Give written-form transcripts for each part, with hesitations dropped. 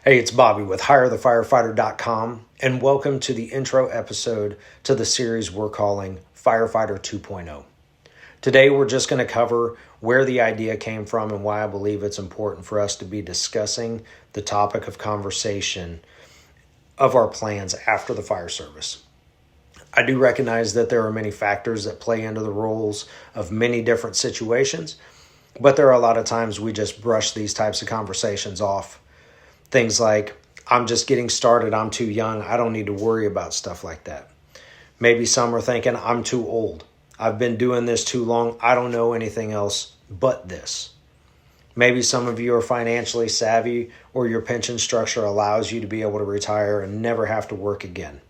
Hey, it's Bobby with HireTheFirefighter.com, and welcome to the intro episode to the series we're calling Firefighter 2.0. Today, we're just going to cover where the idea came from and why I believe it's important for us to be discussing the topic of conversation of our plans after the fire service. I do recognize that there are many factors that play into the roles of many different situations, but there are a lot of times we just brush these types of conversations off. Things like, I'm just getting started, I'm too young, I don't need to worry about stuff like that. Maybe some are thinking, I'm too old, I've been doing this too long, I don't know anything else but this. Maybe some of you are financially savvy or your pension structure allows you to be able to retire and never have to work again.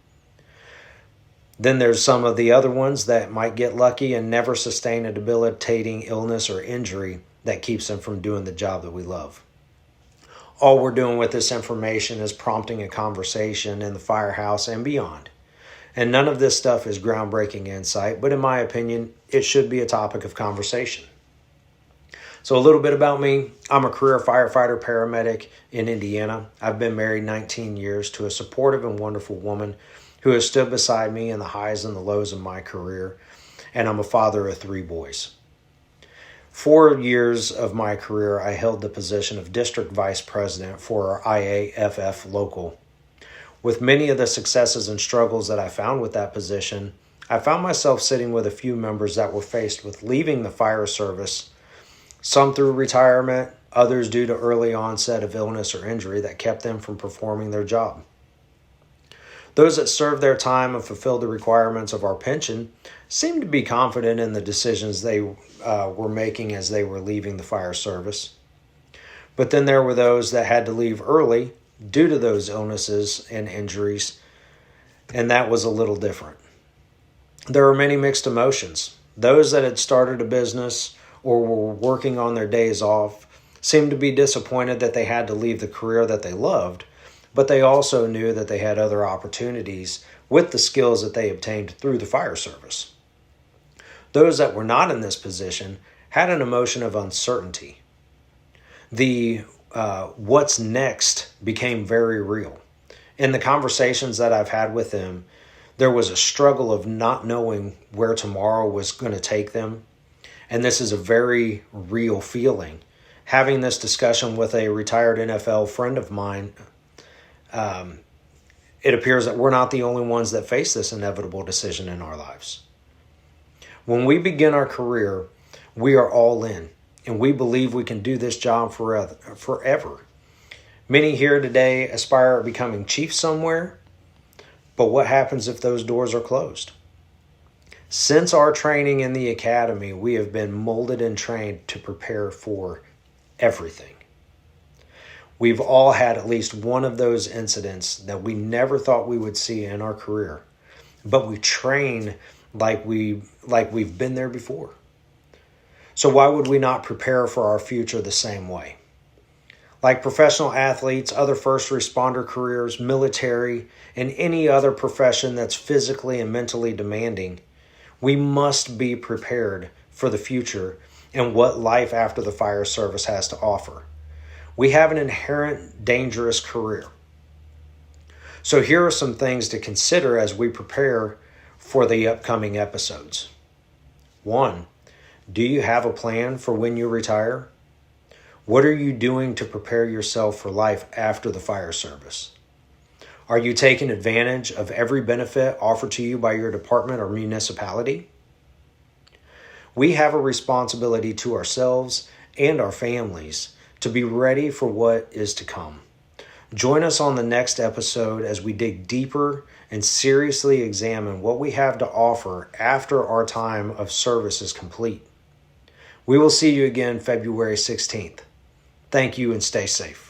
Then there's some of the other ones that might get lucky and never sustain a debilitating illness or injury that keeps them from doing the job that we love. All we're doing with this information is prompting a conversation in the firehouse and beyond. And none of this stuff is groundbreaking insight, but in my opinion, it should be a topic of conversation. So a little bit about me. I'm a career firefighter paramedic in Indiana. I've been married 19 years to a supportive and wonderful woman who has stood beside me in the highs and the lows of my career. And I'm a father of 3 boys. 4 years of my career, I held the position of district vice president for our IAFF local. With many of the successes and struggles that I found with that position, I found myself sitting with a few members that were faced with leaving the fire service, some through retirement, others due to early onset of illness or injury that kept them from performing their job. Those that served their time and fulfilled the requirements of our pension seemed to be confident in the decisions they were making as they were leaving the fire service. But then there were those that had to leave early due to those illnesses and injuries, and that was a little different. There were many mixed emotions. Those that had started a business or were working on their days off seemed to be disappointed that they had to leave the career that they loved, but they also knew that they had other opportunities with the skills that they obtained through the fire service. Those that were not in this position had an emotion of uncertainty. The what's next became very real. In the conversations that I've had with them, there was a struggle of not knowing where tomorrow was going to take them. And this is a very real feeling. Having this discussion with a retired NFL friend of mine, it appears that we're not the only ones that face this inevitable decision in our lives. When we begin our career, we are all in, and we believe we can do this job forever. Many here today aspire at becoming chief somewhere, but what happens if those doors are closed? Since our training in the academy, we have been molded and trained to prepare for everything. We've all had at least one of those incidents that we never thought we would see in our career, but we train like we've been there before. So why would we not prepare for our future the same way? Like professional athletes, other first responder careers, military, and any other profession that's physically and mentally demanding, we must be prepared for the future and what life after the fire service has to offer. We have an inherent dangerous career. So here are some things to consider as we prepare for the upcoming episodes. 1, do you have a plan for when you retire? What are you doing to prepare yourself for life after the fire service? Are you taking advantage of every benefit offered to you by your department or municipality? We have a responsibility to ourselves and our families to be ready for what is to come. Join us on the next episode as we dig deeper and seriously examine what we have to offer after our time of service is complete. We will see you again February 16th. Thank you and stay safe.